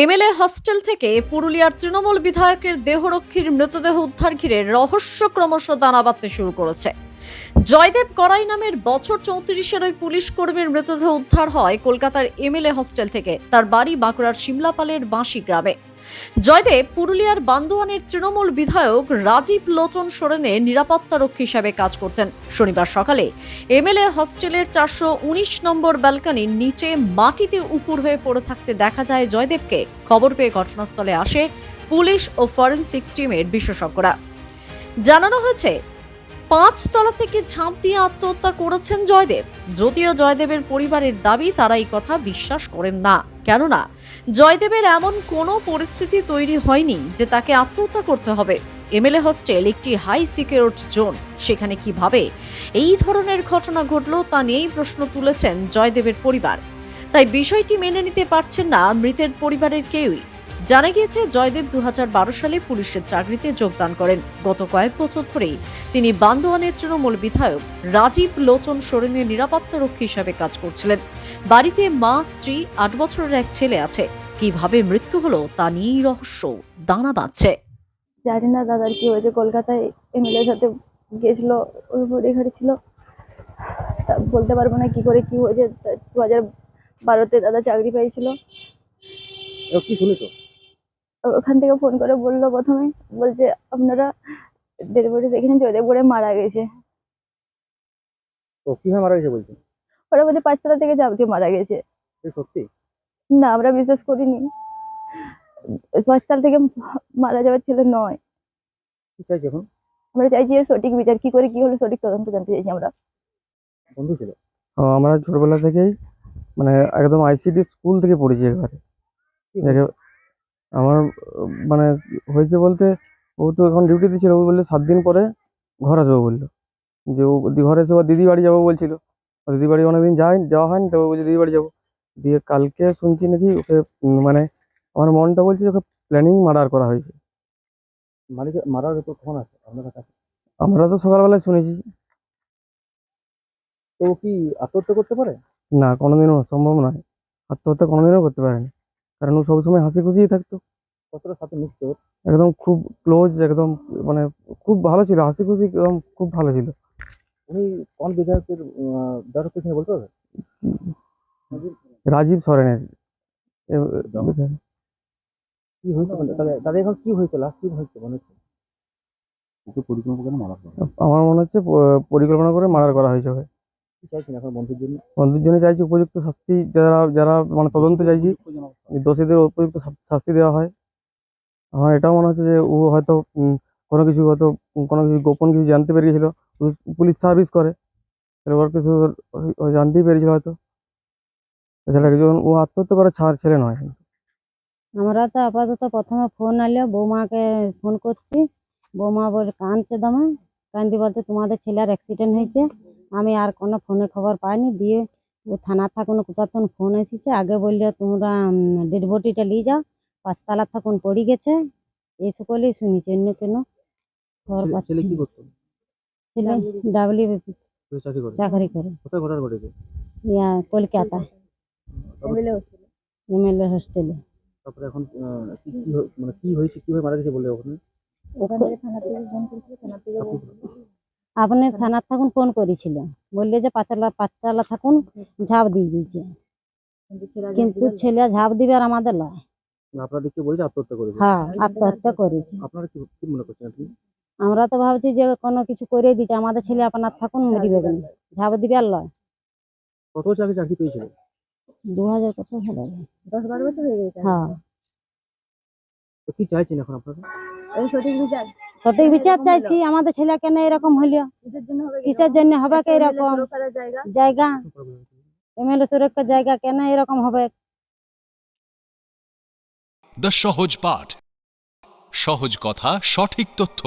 MLA hostel থেকে পুরুলিয়ার তৃণমূল বিধায়কের দেহরক্ষীর মৃতদেহ উদ্ধার ঘিরে রহস্য ক্রমশ দানা বাঁধতে শুরু করেছে। জয়দেব করাই নামের বছর 34-এর ওই পুলিশ কর্মীর মৃতদেহ উদ্ধার হয় কলকাতার এমএলএ হস্টেল থেকে। তার বাড়ি বাঁকুড়ার শিমলাপালের বাঁশি গ্রামে। জয়দেব পুরুলিয়ার বান্দোয়ানের তৃণমূল বিধায়ক রাজীব লোচন সোরেনের নিরাপত্তারক্ষী হিসাবে কাজ করতেন। শনিবার সকালে এমএলএ হস্টেলের 419 নম্বর ব্যালকনির নিচে মাটিতে উপুড় হয়ে পড়ে থাকতে দেখা যায় জয়দেবকে। খবর পেয়ে ঘটনাস্থলে আসে পুলিশ ও ফরেনসিক টিমের বিশেষজ্ঞরা। জানানো হয়েছে 5 তলা থেকে ঝাঁপ দিয়ে আত্মহত্যা করেছেন জয়দেব। যদিও জয়দেবের পরিবারের দাবি তারা এই কথা বিশ্বাস করেন না, কেননা জয়দেবের এমন কোনো পরিস্থিতি তৈরি হয়নি যে তাকে আত্মহত্যা করতে হবে। এমএলএ হস্টেল একটি হাই সিকিউরড জোন, সেখানে কিভাবে এই ধরনের ঘটনা ঘটলো তা নিয়েই প্রশ্ন তুলেছেন জয়দেবের পরিবার। তাই বিষয়টি মেনে নিতে পারছেন না মৃতের পরিবারের কেউই। জানা গিয়েছে জয়দেব 2012 সালে পুলিশের চাকরিতে যোগদান করেন। গত কয়েক বছর ধরেই তিনি বান্দোয়ানের তৃণমূল বিধায়ক রাজীব লোচন সোরেনের নিরাপত্তারক্ষী হিসাবে কাজ করছিলেন। বাড়িতে মা, স্ত্রী, 8 বছরের এক ছেলে আছে। কিভাবে মৃত্যু হলো তা নিয়েই রহস্য দানা বাঁধছে। জানি না দাদার কি হয়েছে, কলকাতায় এমএলএ এর সাথে গেছিল, ওর বডি ঘাড়ি ছিল। তা বলতে পারবো না কি করে কি হয়েছে। 2012-তে দাদা চাকরি পেয়েছিল। কি শুনেছো? ওখান থেকে ফোন করে বললো, প্রথমে বলছে আপনারা ডেড বডি দেখেছেন, জয়দেব করে মারা গেছে। তো কিভাবে মারা গেছে বলছে? ওরা বলছে 5 তলা থেকে ঝাঁপ দিয়ে মারা গেছে। সত্যি? না, আমরা বিশ্বাস করিনি। 5 তলা থেকে মারা যাওয়ার ছেলে নয়। কি চাইছে এখন? আমরা চাইছি এর সঠিক বিচার, কি করে কি হলো সঠিক তদন্ত জানতে চাইছি আমরা। বন্ধু ছিল? আমরা ছোটবেলা থেকেই মানে একদম আইসিডি স্কুল থেকে পড়েছি একেবারে। আমার মানে হয়েছে বলতে, ও তো এখন ডিউটিতে ছিল। ও বললে 7 দিন পরে ঘর আসবো বললো, যে ও ঘরে এসে ওর দিদি বাড়ি যাবো বলছিল। দিদি বাড়ি অনেকদিন যাওয়া হয়নি, তো ও বলছে দিদি বাড়ি যাবো। দিয়ে কালকে শুনছি নাকি ওকে মানে আমার মনটা বলছে ওকে প্ল্যানিং মার্ডার করা হয়েছে। মালিক মারার তো কখন আছে আপনার কাছে? আমরা তো সকালবেলায় শুনেছি। তো ও কি আত্মহত্যা করতে পারে? না, কোনোদিনও সম্ভব নয়। আত্মহত্যা কোনোদিনও করতে পারেনি, কারণ ও সবসময় হাসি খুশিই থাকতো। কতটা সাথে মিশতে ওর? একদম খুব ক্লোজ, একদম মানে খুব ভালো ছিল, হাসি খুশি একদম খুব ভালো ছিল। উনি কোন বিধায়কের বিধায়ক পেছনে বলতে হবে? রাজীব সরেনের কি হয়েছে তাদের এখন কি হয়েছে, লাস্ট কি হয়েছে মনে হচ্ছে? কিছু পরিকল্পনা করে মারা হবে। আমার মনে হচ্ছে পরিকল্পনা করে মার্ডার করা হয়েছে ওকে। কি চাইছেন এখন বন্ধুর জন্য? বন্ধুর জন্য চাইছি উপযুক্ত শাস্তি, যারা যারা মানে তদন্ত চাইছি, দোষীদের উপযুক্ত শাস্তি দেওয়া হয়। আমার এটাও মনে হচ্ছে যে ও হয়তো কোনো কিছু গোপন কিছু জানতে পেরে গেছিল। পুলিশ সার্ভিস করে, তাহলে ওর কিছু ও জানতেই পেরেছিল হয়তো। এছাড়া কিছু ও আত্মহত্যা করা ছাড় ছেলে নয়। আমরা তো আপাতত প্রথমে ফোন আনলো, বৌমাকে ফোন করছি। বৌমা বলে কাঁদছে দমে, কান্দি বলতে তোমাদের ছেলের অ্যাক্সিডেন্ট হয়েছে। আমি আর কোনো ফোনে খবর পাইনি। দিয়ে ও থানা থাকুন কোথাও ফোন এসেছে, আগে বললে তোমরা ডেড বডিটা নিয়ে যাও, 5 তলা থাকুন পড়ে গেছে। এই সকলেই শুনেছি, অন্য কোনো খবর পাচ্ছি ছেলে কি না। করতো? ছেলে ডাব্লিউবিপি চাকরি করে? চাকরি করে, কোথায় ঘটনা ঘটেছে? কলকাতা এমএলএ হোস্টেলে। তারপরে এখন মানে কি হয়েছে, কিভাবে মারা গেছে বলে ওখানে? আপনি থানার থাকুন ফোন করেছিল, বললে যে 5 তলা থাকুন ঝাঁপ দিয়ে দিয়েছে। কিন্তু ছেলে ঝাঁপ দিবে আর আমাদের লয়। আপনাদের কি বলেছে আত্মহত্যা করেছে? হ্যাঁ, আত্মহত্যা করেছে। আপনারা কি মনে করছেন আপনি? আমরা তো ভাবছি যে কোনো কিছু করে দিচ্ছে, আমাদের ছেলে আপনার থাকুন মরিবে কেন, ঝাঁপ দিবে আর লয়। কত বছর আগে চাকরি পেয়েছিল? 2000 কত সালে? 10-12 বছর হয়ে গেছে। হ্যাঁ, তো কি চাইছেন এখন আপনারা? এই সঠিক বিচার, সঠিক বিচার চাইছি। আমাদের ছেলে কেন এরকম হইলো, কিসের জন্য হবে এরকম জায়গা, এমএলএ সুরক্ষার জায়গা কেন এরকম হবে? দ্য সহজ পাঠ, সহজ কথা, সঠিক তথ্য।